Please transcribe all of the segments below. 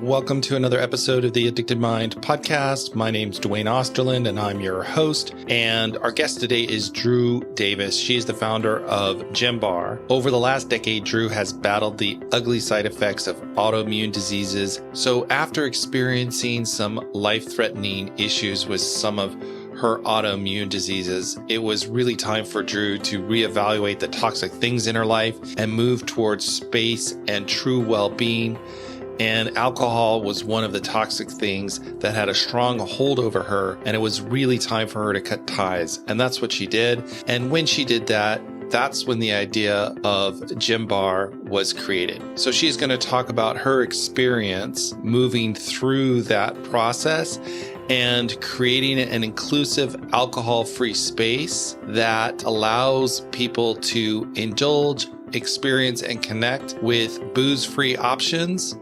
Welcome to another episode of the Addicted Mind podcast. My name's Duane and I'm your host. And our guest today is Drew Davis. She's the founder of Gym Bar. Over the last decade, Drew has battled the ugly side effects of autoimmune diseases. So after experiencing some life-threatening issues with some of her autoimmune diseases, it was really time for Drew to reevaluate the toxic things in her life and move towards space and true well-being. And alcohol was one of the toxic things that had a strong hold over her, and it was really time for her to cut ties. And that's what she did. And when she did that, that's when the idea of Gym Bar was created. So she's going to talk about her experience moving through that process and creating an inclusive alcohol-free space that allows people to indulge, experience, and connect with booze-free options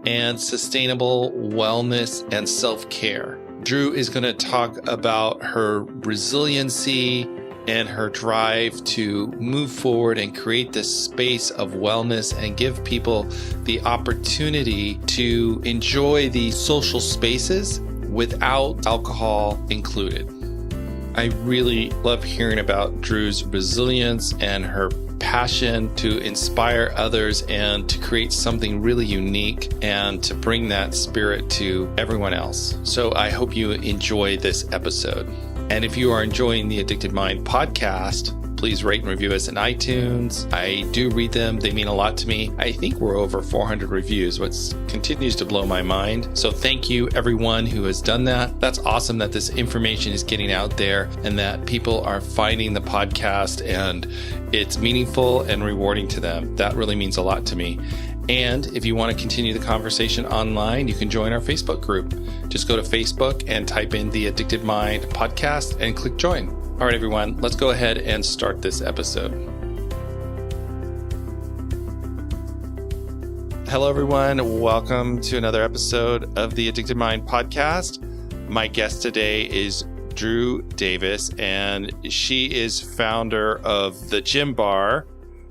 and sustainable wellness and self-care. Drew is going to talk about her resiliency and her drive to move forward and create this space of wellness and give people the opportunity to enjoy these social spaces without alcohol included. I really love hearing about Drew's resilience and her passion to inspire others and to create something really unique and to bring that spirit to everyone else. So I hope you enjoy this episode. And if you are enjoying the Addicted Mind podcast, please rate and review us in iTunes. I do read them. They mean a lot to me. I think we're over 400 reviews, which continues to blow my mind. So thank you, everyone who has done that. That's awesome that this information is getting out there and that people are finding the podcast and it's meaningful and rewarding to them. That really means a lot to me. And if you want to continue the conversation online, you can join our Facebook group. Just go to Facebook and type in the Addicted Mind podcast and click join. All right, everyone, let's go ahead and start this episode. Hello, everyone. Welcome to another episode of the Addicted Mind podcast. My guest today is Drew Davis, and she is founder of the Gym Bar,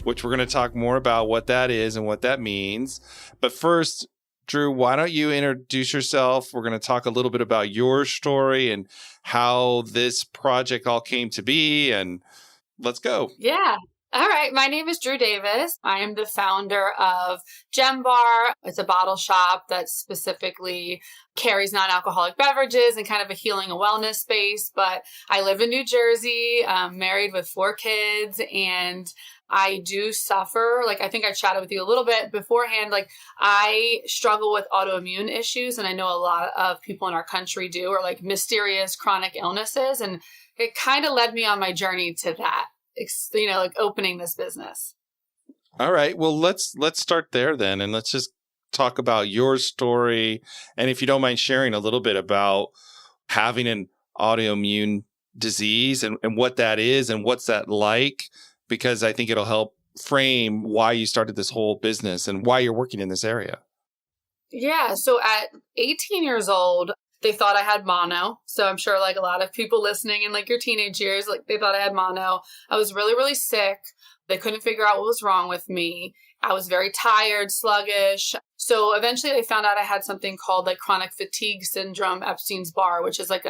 which we're going to talk more about what that is and what that means. But first, Drew, why don't you introduce yourself? We're going to talk a little bit about your story and how this project all came to be, and let's go. Yeah. All right. My name is Drew Davis. I am the founder of Gym Bar. It's a bottle shop that specifically carries non-alcoholic beverages and kind of a healing and wellness space. But I live in New Jersey, married with 4 kids, and I do suffer. I think I chatted with you a little bit beforehand. I struggle with autoimmune issues, and I know a lot of people in our country do, or mysterious chronic illnesses. And it kind of led me on my journey to that, opening this business. All right. Well, let's start there then. And let's just talk about your story. And if you don't mind sharing a little bit about having an autoimmune disease and what that is and what's that like, because I think it'll help frame why you started this whole business and why you're working in this area. Yeah. So at 18 years old, they thought I had mono. So I'm sure a lot of people listening in your teenage years, they thought I had mono. I was really, really sick. They couldn't figure out what was wrong with me. I was very tired, sluggish. So eventually they found out I had something called chronic fatigue syndrome, Epstein's-Barr, which is an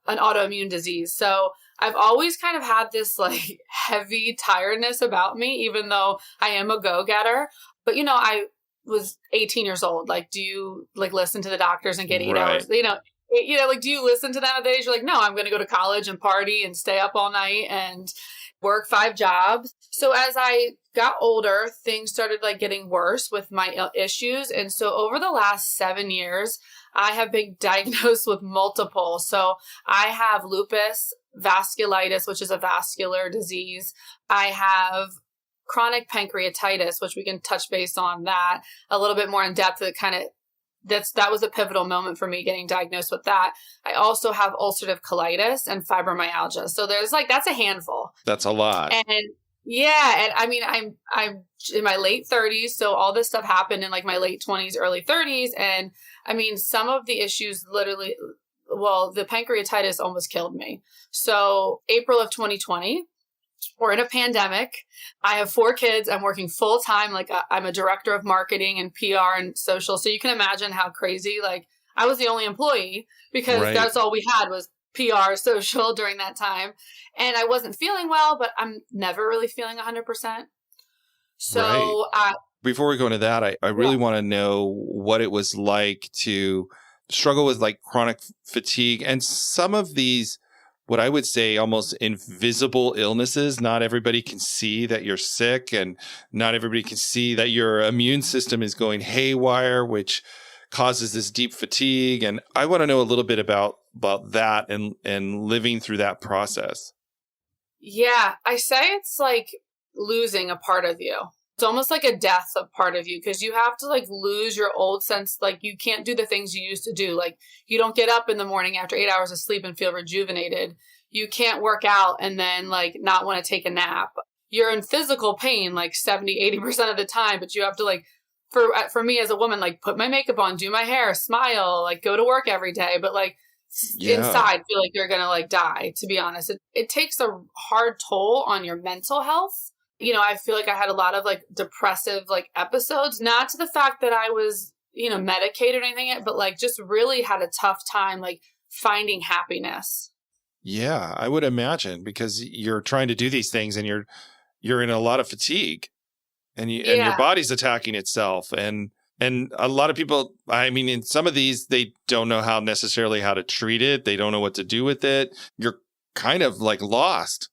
autoimmune disease. So I've always kind of had this heavy tiredness about me, even though I am a go-getter. But, I was 18 years old. Do you listen to the doctors and get 8 hours? Do you listen to them at the age? You're no, I'm going to go to college and party and stay up all night and work 5 jobs. So as I got older, things started getting worse with my issues. And so over the last 7 years, I have been diagnosed with multiple. So I have lupus, vasculitis, which is a vascular disease. I have chronic pancreatitis, which we can touch base on that a little bit more in depth. That was a pivotal moment for me getting diagnosed with that. I also have ulcerative colitis and fibromyalgia. So there's that's a handful. That's a lot. And yeah, and I mean, I'm in my late 30s, so all this stuff happened in my late 20s, early 30s, and I mean, some of the issues literally, the pancreatitis almost killed me. So April of 2020, We're in a pandemic. I have 4 kids. I'm working full time. Like I'm a director of marketing and PR and social. So you can imagine how crazy, like I was the only employee because Right. that's all we had was PR, social during that time. And I wasn't feeling well, but I'm never really feeling 100%. Right. So, Before we go into that, I really yeah. want to know what it was like to struggle with like chronic fatigue and some of these, what I would say, almost invisible illnesses. Not everybody can see that you're sick, and not everybody can see that your immune system is going haywire, which causes this deep fatigue. And I want to know a little bit about that and living through that process. Yeah. I say it's like losing a part of you. It's almost like a death of part of you because you have to like lose your old sense. Like you can't do the things you used to do. Like you don't get up in the morning after 8 hours of sleep and feel rejuvenated. You can't work out and then like not want to take a nap. You're in physical pain like 70-80% of the time, but you have to like, for me as a woman, like put my makeup on, do my hair, smile, like go to work every day. But like Yeah. inside feel like you're going to like die, to be honest. It takes a hard toll on your mental health. I feel like I had a lot of like depressive like episodes, not to the fact that I was, medicated or anything, but like just really had a tough time like finding happiness. Yeah, I would imagine because you're trying to do these things and you're in a lot of fatigue and your Yeah. body's attacking itself and a lot of people, I mean, in some of these they don't know how necessarily how to treat it. They don't know what to do with it. You're kind of like lost.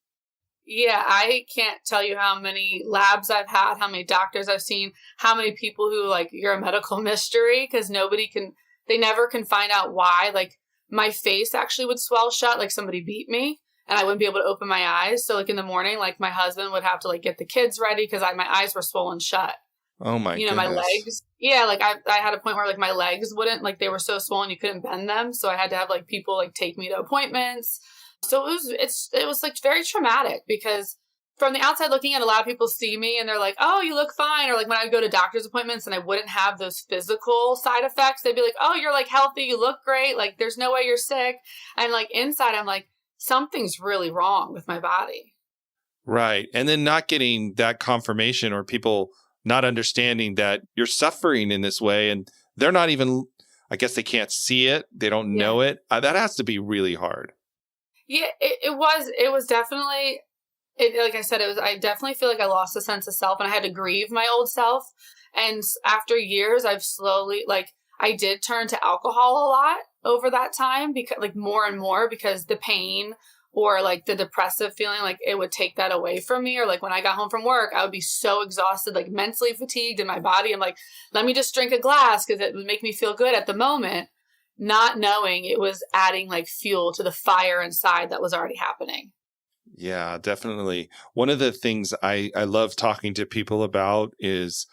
Yeah, I can't tell you how many labs I've had, how many doctors I've seen, how many people who like, you're a medical mystery because they never can find out why. Like my face actually would swell shut, like somebody beat me and I wouldn't be able to open my eyes. So like in the morning, like my husband would have to like get the kids ready because my eyes were swollen shut. Oh my My goodness. legs. Yeah, like I had a point where like my legs wouldn't, like they were so swollen you couldn't bend them. So I had to have like people like take me to appointments. So it was like very traumatic because from the outside looking in, a lot of people see me and they're like, oh, you look fine. Or like when I would go to doctor's appointments and I wouldn't have those physical side effects, they'd be like, oh, you're like healthy. You look great. Like there's no way you're sick. And like inside, I'm like, something's really wrong with my body. Right. And then not getting that confirmation or people not understanding that you're suffering in this way and they're not even, I guess they can't see it. They don't Yeah. know it. That has to be really hard. Yeah, it was definitely, like I said, I definitely feel like I lost a sense of self and I had to grieve my old self. And after years, I've slowly, like, I did turn to alcohol a lot over that time because like more and more because the pain or like the depressive feeling, like it would take that away from me. Or like when I got home from work, I would be so exhausted, like mentally fatigued in my body. I'm like, let me just drink a glass because it would make me feel good at the moment, not knowing it was adding like fuel to the fire inside that was already happening. Yeah, definitely. One of the things I love talking to people about is,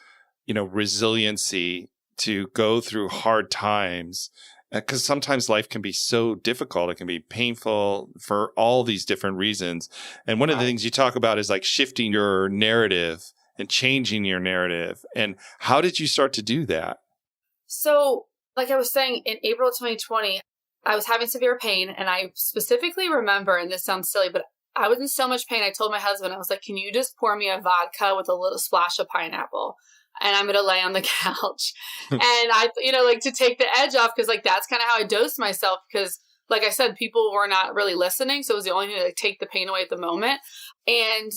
resiliency to go through hard times. Because sometimes life can be so difficult. It can be painful for all these different reasons. And one of the Right. things you talk about is like shifting your narrative and changing your narrative. And how did you start to do that? So, like I was saying, in April 2020, I was having severe pain. And I specifically remember, and this sounds silly, but I was in so much pain. I told my husband, I was like, can you just pour me a vodka with a little splash of pineapple? And I'm going to lay on the couch. And I, like to take the edge off because like that's kind of how I dosed myself because like I said, people were not really listening. So it was the only thing to like take the pain away at the moment. And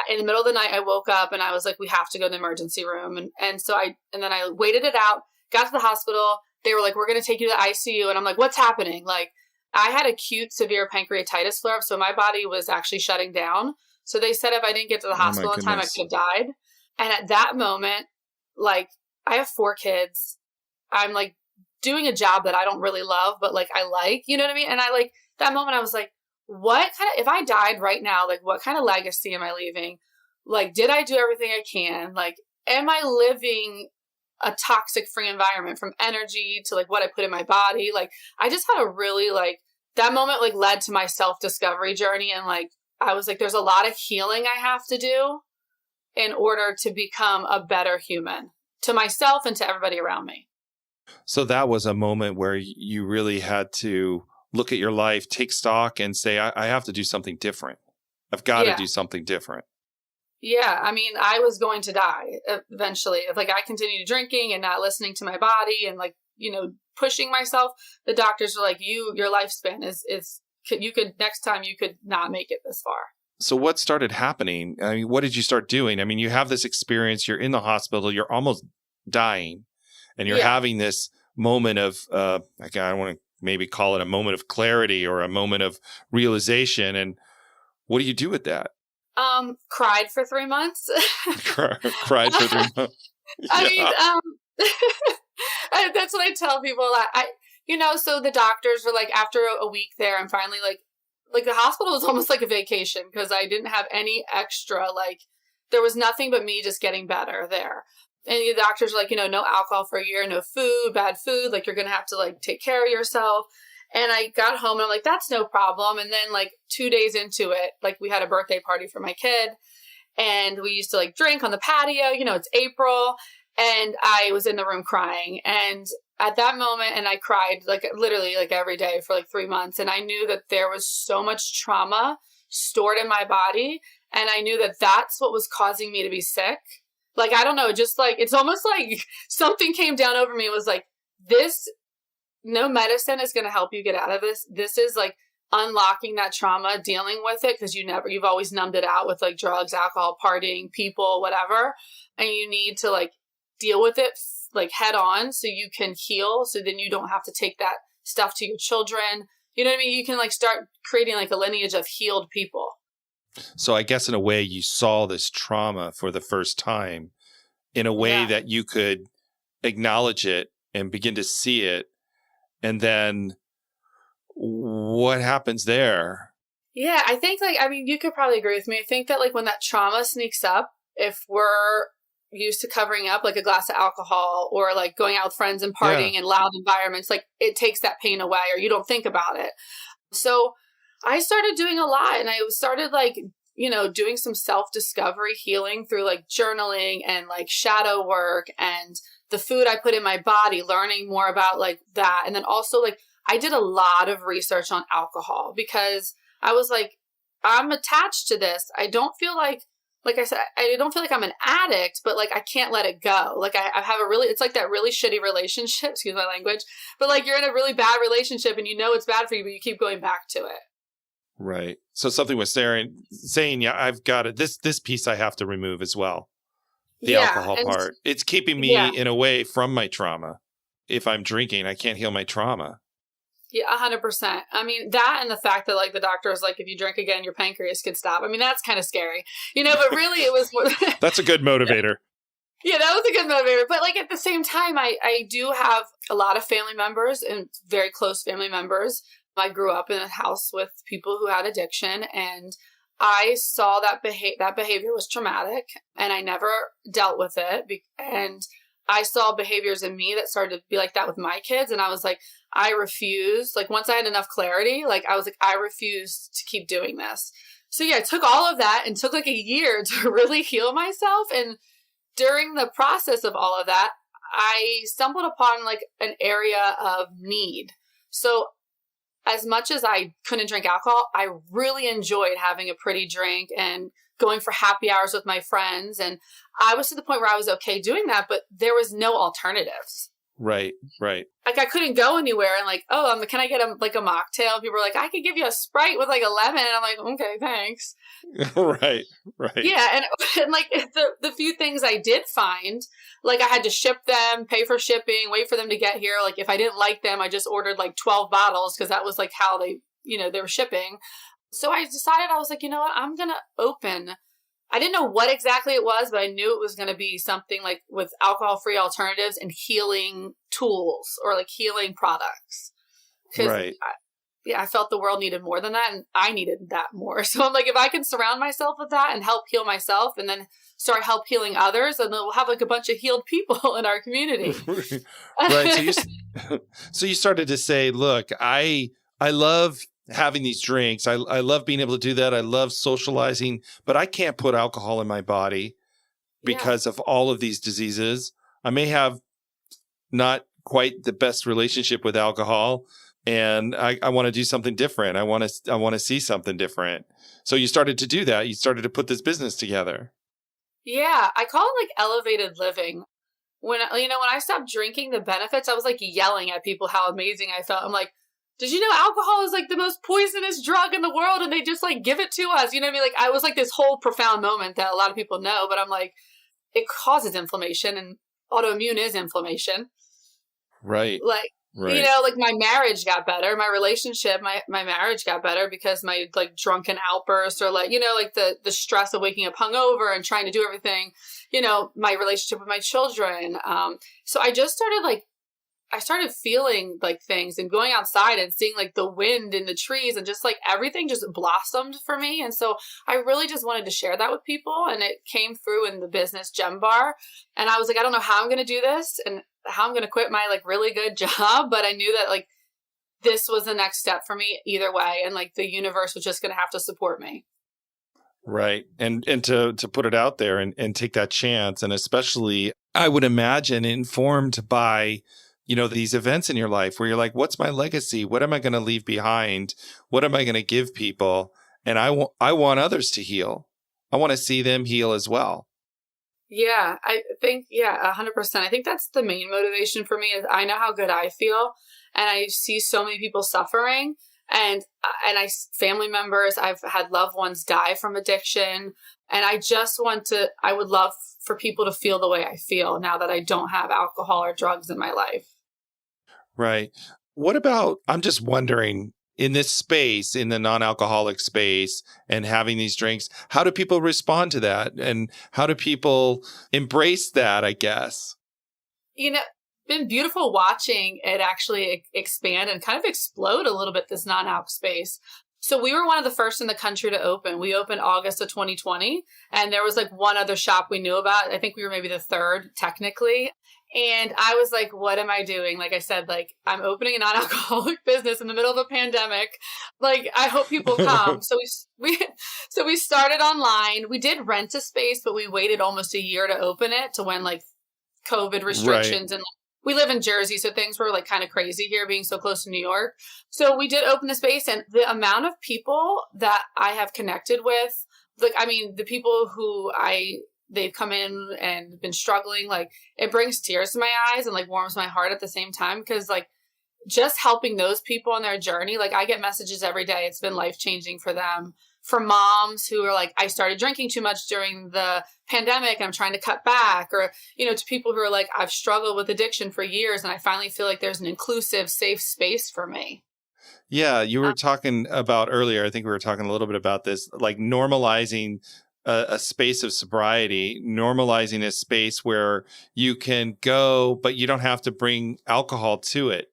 in the middle of the night, I woke up and I was like, we have to go to the emergency room. And then I waited it out, got to the hospital. They were like, we're going to take you to the ICU. And I'm like, what's happening? Like I had acute severe pancreatitis flare up. So my body was actually shutting down. So they said if I didn't get to the Oh my hospital in time, I goodness. could have died. And at that moment, like I have 4 kids. I'm like doing a job that I don't really love, but like I like, you know what I mean? And I like that moment I was like, what kind of, if I died right now, like what kind of legacy am I leaving? Like, did I do everything I can? Like, am I living a toxic free environment from energy to like what I put in my body? Like, I just had a really like, that moment like led to my self-discovery journey. And like, I was like, there's a lot of healing I have to do in order to become a better human to myself and to everybody around me. So that was a moment where you really had to look at your life, take stock and say, I have to do something different I've got to Yeah. do something different. Yeah. I mean, I was going to die eventually. If like I continued drinking and not listening to my body and like, pushing myself, the doctors were like, your lifespan is you could next time you could not make it this far. So what started happening? I mean, what did you start doing? I mean, you have this experience, you're in the hospital, you're almost dying, and you're having this moment of, I want to maybe call it a moment of clarity or a moment of realization. And what do you do with that? Cried for 3 months. Cried for 3 months. I mean, that's what I tell people. So the doctors were like, after a week there, I'm finally like the hospital was almost like a vacation because I didn't have any extra, like there was nothing but me just getting better there. And the doctors were like, no alcohol for a year, no food, bad food. Like you're going to have to like take care of yourself. And I got home and I'm like, that's no problem. And then like 2 days into it, like we had a birthday party for my kid and we used to like drink on the patio, it's April. And I was in the room crying. And at that moment, and I cried like literally like every day for like 3 months. And I knew that there was so much trauma stored in my body. And I knew that that's what was causing me to be sick. Like, I don't know, just like, it's almost like something came down over me. It was like, no medicine is going to help you get out of this. This is like unlocking that trauma, dealing with it. Cause you've always numbed it out with like drugs, alcohol, partying, people, whatever. And you need to like deal with it like head on so you can heal. So then you don't have to take that stuff to your children. You know what I mean? You can like start creating like a lineage of healed people. So I guess in a way you saw this trauma for the first time in a way that you could acknowledge it and begin to see it. And then what happens there? Yeah, I think you could probably agree with me. I think that like when that trauma sneaks up, if we're used to covering up like a glass of alcohol or like going out with friends and partying in loud environments, like it takes that pain away or you don't think about it. So I started doing a lot and I started like, doing some self-discovery healing through like journaling and like shadow work and the food I put in my body, learning more about like that. And then also like I did a lot of research on alcohol because I was like, I'm attached to this. I don't feel like I said, I don't feel like I'm an addict, but like I can't let it go. Like I have it's like that really shitty relationship, excuse my language, but like you're in a really bad relationship and it's bad for you, but you keep going back to it. Right. So something was saying, yeah, I've got it. This piece I have to remove as well. The alcohol part. It's keeping me in a way from my trauma. If I'm drinking, I can't heal my trauma. Yeah, 100%. I mean, that and the fact that like the doctor was like, if you drink again, your pancreas could stop. I mean, that's kind of scary, but really it was more. That's a good motivator. Yeah, that was a good motivator. But like at the same time, I do have a lot of family members and very close family members. I grew up in a house with people who had addiction and I saw that behavior was traumatic and I never dealt with it. And I saw behaviors in me that started to be like that with my kids. And I was like, I refuse. Like once I had enough clarity, like I was like, I refuse to keep doing this. So yeah, I took all of that and took like a year to really heal myself. And during the process of all of that, I stumbled upon like an area of need. So as much as I couldn't drink alcohol, I really enjoyed having a pretty drink and going for happy hours with my friends. And I was to the point where I was okay doing that, but there was no alternatives. Right. Like I couldn't go anywhere and like, can I get a mocktail? And people were like, I could give you a Sprite with like a lemon. And I'm like, okay, thanks. Right. Yeah. And like the few things I did find, like I had to ship them, pay for shipping, wait for them to get here. Like if I didn't like them, I just ordered like 12 bottles because that was like how they were shipping. So I decided, I was like, what, I'm going to open. I didn't know what exactly it was, but I knew it was going to be something like with alcohol-free alternatives and healing tools or like healing products. Right. I felt the world needed more than that and I needed that more. So I'm like, if I can surround myself with that and help heal myself and then start help healing others, and then we'll have like a bunch of healed people in our community. Right. So you started to say, look, I love having these drinks. I love being able to do that. I love socializing, but I can't put alcohol in my body because of all of these diseases. I may have not quite the best relationship with alcohol, and I want to do something different. I want to see something different. So you started to do that. You started to put this business together. Yeah, I call it like elevated living. When I stopped drinking, the benefits, I was like yelling at people how amazing I felt. I'm like, did you know alcohol is like the most poisonous drug in the world and they just like give it to us? You know what I mean? Like I was like this whole profound moment that a lot of people know, but I'm like, it causes inflammation and autoimmune is inflammation. Right. Like, Right. like my marriage got better, my relationship, my marriage got better because my like drunken outbursts or like, like the stress of waking up hungover and trying to do everything, my relationship with my children. So I started feeling like things and going outside and seeing like the wind in the trees and just like everything just blossomed for me. And so I really just wanted to share that with people. And it came through in the business Gem Bar. And I was like, I don't know how I'm going to do this and how I'm going to quit my like really good job. But I knew that like this was the next step for me either way. And like the universe was just going to have to support me. Right. And to put it out there and take that chance. And especially, I would imagine, informed by, these events in your life where you're like, what's my legacy? What am I going to leave behind? What am I going to give people? And I want others to heal. I want to see them heal as well. Yeah, I think, 100%. I think that's the main motivation for me is I know how good I feel and I see so many people suffering and family members, I've had loved ones die from addiction. And I would love for people to feel the way I feel now that I don't have alcohol or drugs in my life. Right. What about, I'm just wondering, in this space, in the non-alcoholic space and having these drinks, how do people respond to that? And how do people embrace that, I guess? Been beautiful watching it actually expand and kind of explode a little bit, this non-alc space. So we were one of the first in the country to open. We opened August of 2020, and there was like one other shop we knew about. I think we were maybe the third technically. And I was like, what am I doing? Like I said, like I'm opening a non-alcoholic business in the middle of a pandemic. Like I hope people come. So we started online. We did rent a space, but we waited almost a year to open it to when like COVID restrictions and we live in Jersey, so things were like kind of crazy here being so close to New York. So we did open the space and the amount of people that I have connected with, like, I mean, the people who they've come in and been struggling, like it brings tears to my eyes and like warms my heart at the same time. Cause like just helping those people on their journey, like I get messages every day. It's been life-changing for them. For moms who are like, I started drinking too much during the pandemic and I'm trying to cut back, or, to people who are like, I've struggled with addiction for years and I finally feel like there's an inclusive, safe space for me. Yeah, you were talking about earlier, I think we were talking a little bit about this, like normalizing a space of sobriety, normalizing a space where you can go, but you don't have to bring alcohol to it.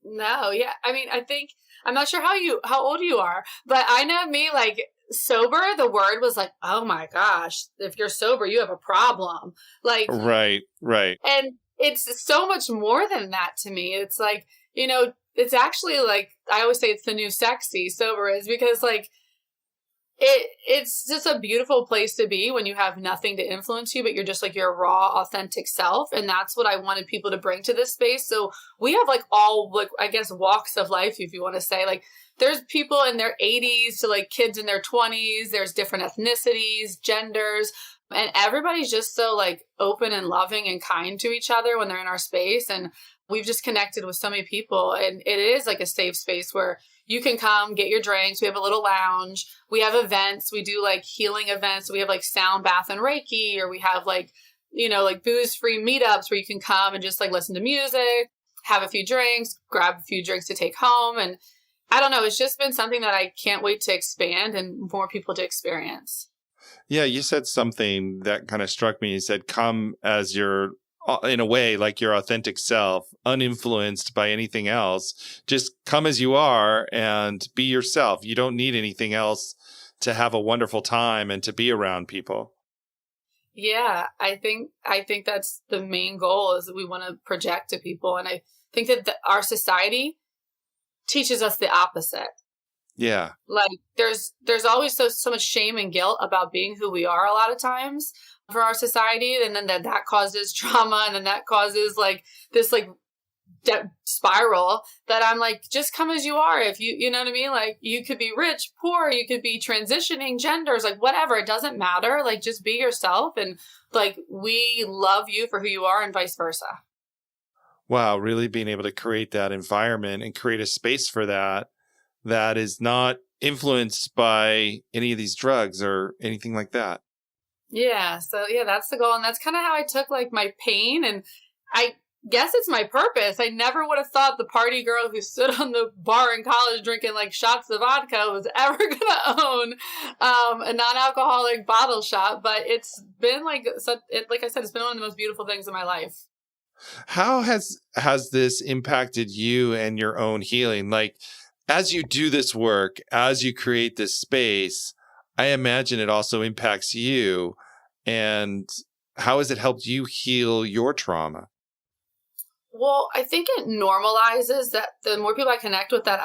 No, yeah. I mean, I think, I'm not sure how old you are, but I know me, like sober, the word was like, oh my gosh, if you're sober, you have a problem. Like, right. And it's so much more than that to me. It's like, it's actually like, I always say it's the new sexy, sober is, because like, it's just a beautiful place to be when you have nothing to influence you, but you're just like your raw, authentic self. And that's what I wanted people to bring to this space. So we have like all, like, I guess, walks of life, if you want to say, like, there's people in their 80s to like kids in their 20s. There's different ethnicities, genders, and everybody's just so like open and loving and kind to each other when they're in our space. And we've just connected with so many people. And it is like a safe space where you can come get your drinks. We have a little lounge. We have events. We do like healing events. We have like sound bath and Reiki, or we have like, like booze-free meetups where you can come and just like listen to music, have a few drinks, grab a few drinks to take home. And I don't know, it's just been something that I can't wait to expand and more people to experience. Yeah, you said something that kind of struck me. You said, come as your, in a way, like your authentic self, uninfluenced by anything else. Just come as you are and be yourself. You don't need anything else to have a wonderful time and to be around people. Yeah, I think that's the main goal, is that we want to project to people. And I think that our society teaches us the opposite. Yeah. Like there's always so much shame and guilt about being who we are a lot of times for our society. And then that causes trauma. And then that causes like this like spiral that I'm like, just come as you are. If you know what I mean? Like, you could be rich, poor, you could be transitioning genders, like whatever. It doesn't matter. Like, just be yourself. And like, we love you for who you are and vice versa. Wow. Really being able to create that environment and create a space for that is not influenced by any of these drugs or anything like that. Yeah. So yeah, that's the goal. And that's kind of how I took like my pain, and I guess it's my purpose. I never would have thought the party girl who stood on the bar in college drinking like shots of vodka was ever going to own a non-alcoholic bottle shop. But it's been like I said, it's been one of the most beautiful things in my life. How has this impacted you and your own healing? Like, as you do this work, as you create this space, I imagine it also impacts you. And how has it helped you heal your trauma? Well, I think it normalizes that. The more people I connect with, that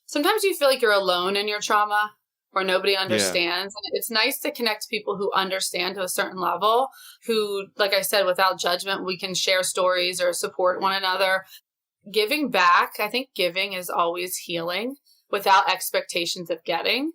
sometimes you feel like you're alone in your trauma or nobody understands. Yeah. It's nice to connect to people who understand to a certain level, who, like I said, without judgment, we can share stories or support one another. Giving back, I think giving is always healing without expectations of getting,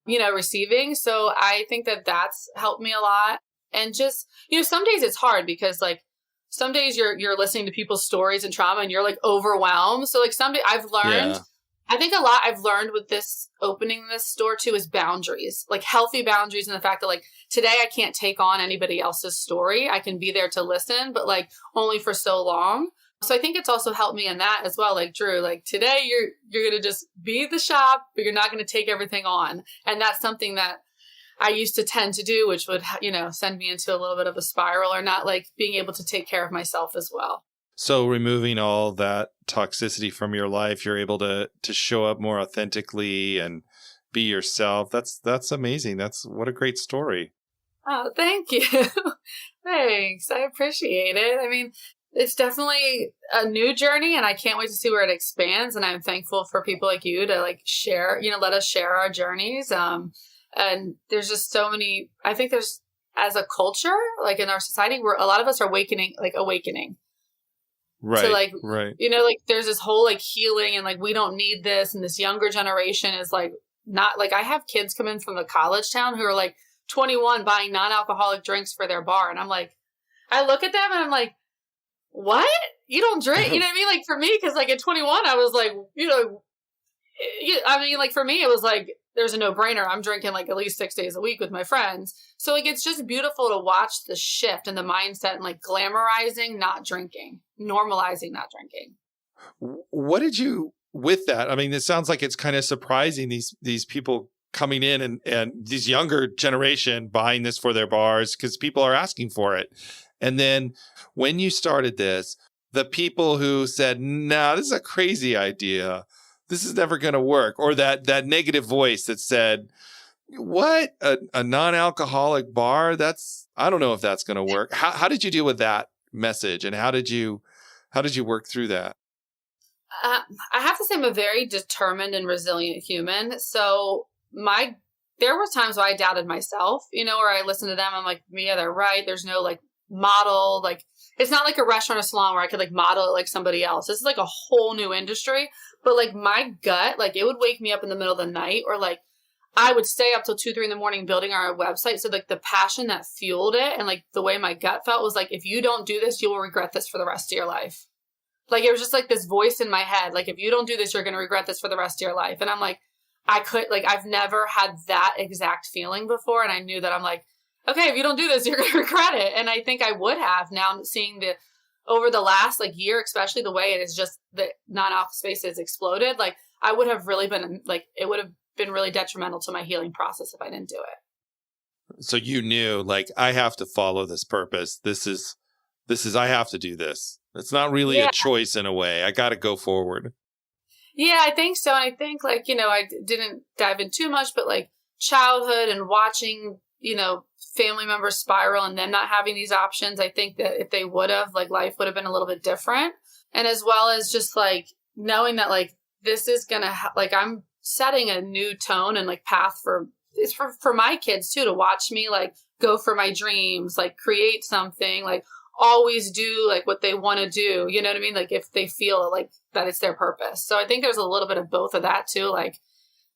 receiving. So I think that that's helped me a lot. And just, some days it's hard because like some days you're listening to people's stories and trauma and you're like overwhelmed. So like someday I've learned, I think a lot I've learned with this opening this store too is boundaries, like healthy boundaries, and the fact that like today I can't take on anybody else's story. I can be there to listen, but like only for so long. So I think it's also helped me in that as well. Like, Drew, like today you're going to just be the shop, but you're not going to take everything on. And that's something that I used to tend to do, which would, send me into a little bit of a spiral, or not like being able to take care of myself as well. So removing all that toxicity from your life, you're able to show up more authentically and be yourself. That's amazing. What a great story. Oh, thank you. Thanks. I appreciate it. I mean, it's definitely a new journey, and I can't wait to see where it expands. And I'm thankful for people like you to like share, let us share our journeys. And there's just so many, I think there's, as a culture, like in our society, where a lot of us are awakening. Right. So like, right. Like there's this whole like healing and like, we don't need this. And this younger generation is like, not like, I have kids come in from the college town who are like 21 buying non-alcoholic drinks for their bar. And I'm like, I look at them and I'm like, what? You don't drink? You know what I mean? Like for me, cause like at 21, I was like, like for me, it was like, there's a no-brainer. I'm drinking like at least 6 days a week with my friends. So like, it's just beautiful to watch the shift in the mindset and like glamorizing not drinking, normalizing not drinking. What did you, with that? I mean, it sounds like it's kind of surprising, these people coming in and these younger generation buying this for their bars because people are asking for it. And then when you started this, the people who said, "No, this is a crazy idea. This is never going to work," or that negative voice that said, "What? A non-alcoholic bar? I don't know if that's going to work." How did you deal with that message, and how did you work through that? I have to say I'm a very determined and resilient human. So there were times where I doubted myself, where I listened to them. I'm like, yeah, they're right. There's no like model, like it's not like a restaurant or salon where I could like model it like somebody else. This is like a whole new industry. But like my gut, like it would wake me up in the middle of the night, or like I would stay up till 2, 3 in the morning building our website. So like the passion that fueled it and like the way my gut felt was like, if you don't do this, you will regret this for the rest of your life. Like it was just like this voice in my head. Like, if you don't do this, you're going to regret this for the rest of your life. And I'm like, I've never had that exact feeling before. And I knew that I'm like, okay, if you don't do this, you're going to regret it. And I think I would have. Now seeing over the last like year, especially the way it is just the non-alcohol space has exploded. Like I would have really been like, it would have been really detrimental to my healing process if I didn't do it. So you knew like, I have to follow this purpose. This is, I have to do this. It's not really a choice in a way. I got to go forward. Yeah, I think so. And I think like, I didn't dive in too much, but like childhood and watching, family members spiral and them not having these options. I think that if they would have, like life would have been a little bit different. And as well as just like knowing that like, this is going to like, I'm setting a new tone and like path for my kids too, to watch me like go for my dreams, like create something, like always do like what they want to do. You know what I mean? Like if they feel like that it's their purpose. So I think there's a little bit of both of that too. Like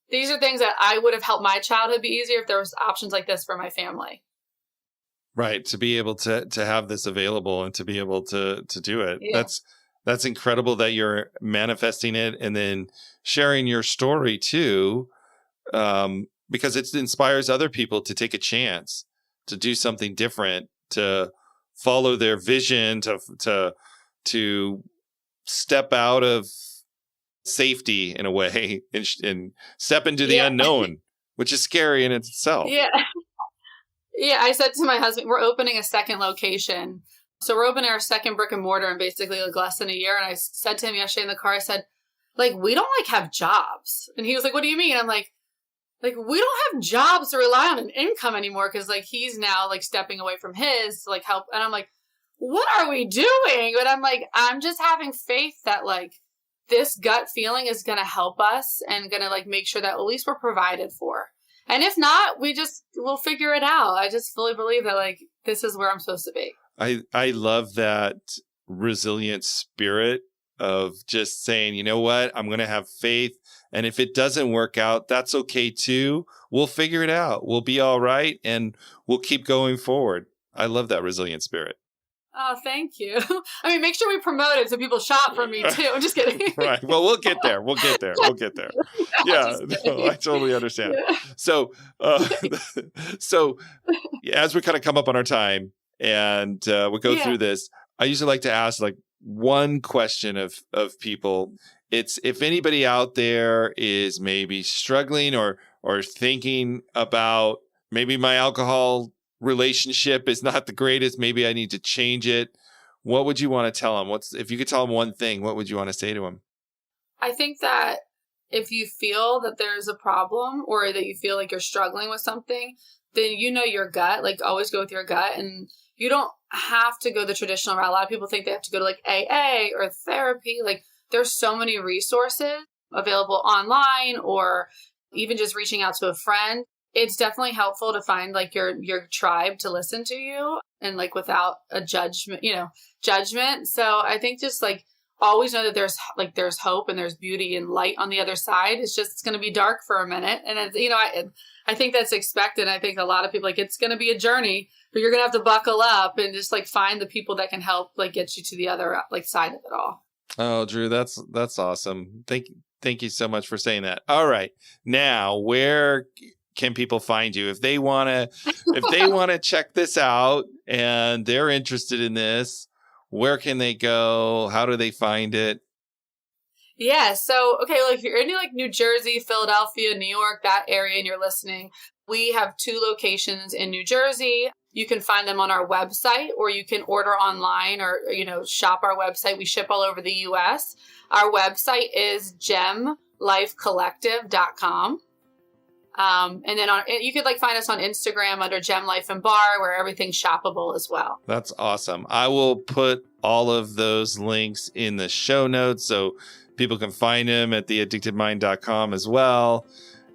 these are things that I would have helped my childhood be easier if there was options like this for my family. Right. To be able to have this available and to be able to do it. Yeah. That's incredible that you're manifesting it and then sharing your story too. Because it inspires other people to take a chance, to do something different, to follow their vision, to step out of safety in a way and step into the unknown, which is scary in itself. Yeah. Yeah. I said to my husband, we're opening a second location. So we're opening our second brick and mortar in basically like less than a year. And I said to him yesterday in the car, I said, like, we don't like have jobs. And he was like, what do you mean? I'm like, we don't have jobs to rely on an income anymore. Cause like, he's now like stepping away from his to like help. And I'm like, what are we doing? But I'm like, I'm just having faith that like this gut feeling is going to help us and going to like make sure that at least we're provided for. And if not, we'll figure it out. I just fully believe that like, this is where I'm supposed to be. I love that resilient spirit of just saying, you know what, I'm going to have faith. And if it doesn't work out, that's okay too. We'll figure it out. We'll be all right. And we'll keep going forward. I love that resilient spirit. Oh, thank you. I mean, make sure we promote it so people shop from me too. I'm just kidding. Right. Well, we'll get there. Yeah. No, I totally understand. Yeah. So as we kind of come up on our time and we go through this, I usually like to ask like one question of people. It's if anybody out there is maybe struggling or thinking about maybe my alcohol relationship is not the greatest, maybe I need to change it. What would you want to tell them? If you could tell them one thing, what would you want to say to them? I think that if you feel that there's a problem or that you feel like you're struggling with something, then you know your gut, like always go with your gut. And you don't have to go the traditional route. A lot of people think they have to go to like AA or therapy. Like there's so many resources available online or even just reaching out to a friend. It's definitely helpful to find like your tribe to listen to you and like without a judgment. So I think just like always know that there's hope and there's beauty and light on the other side. It's going to be dark for a minute. And I think that's expected. I think a lot of people like it's going to be a journey, but you're going to have to buckle up and just like find the people that can help like get you to the other like side of it all. Oh, Drew, that's awesome. Thank you so much for saying that. All right. Now, where can people find you if they want to check this out and they're interested in this? Where can they go? How do they find it? Yeah. So, okay. Like if you're in like New Jersey, Philadelphia, New York, that area, and you're listening, we have 2 locations in New Jersey. You can find them on our website or you can order online or, shop our website. We ship all over the US. Our website is gemlifecollective.com. And then you could like find us on Instagram under Gem Life and Bar, where everything's shoppable as well. That's awesome. I will put all of those links in the show notes so people can find them at theaddictedmind.com as well.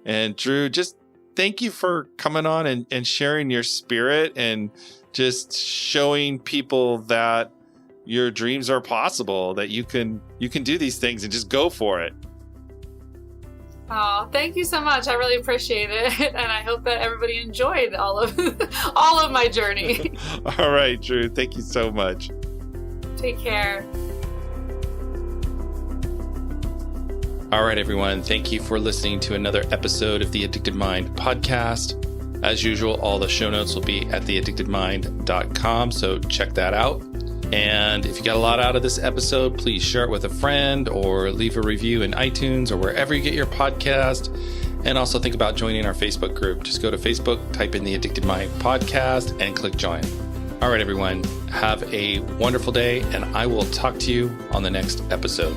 And Drew, just thank you for coming on and sharing your spirit and just showing people that your dreams are possible, that you can do these things and just go for it. Oh, thank you so much. I really appreciate it. And I hope that everybody enjoyed all of my journey. All right, Drew. Thank you so much. Take care. All right, everyone. Thank you for listening to another episode of the Addicted Mind podcast. As usual, all the show notes will be at theaddictedmind.com. So check that out. And if you got a lot out of this episode, please share it with a friend or leave a review in iTunes or wherever you get your podcast. And also think about joining our Facebook group. Just go to Facebook, type in the Addicted Mind podcast and click join. All right, everyone, have a wonderful day, and I will talk to you on the next episode.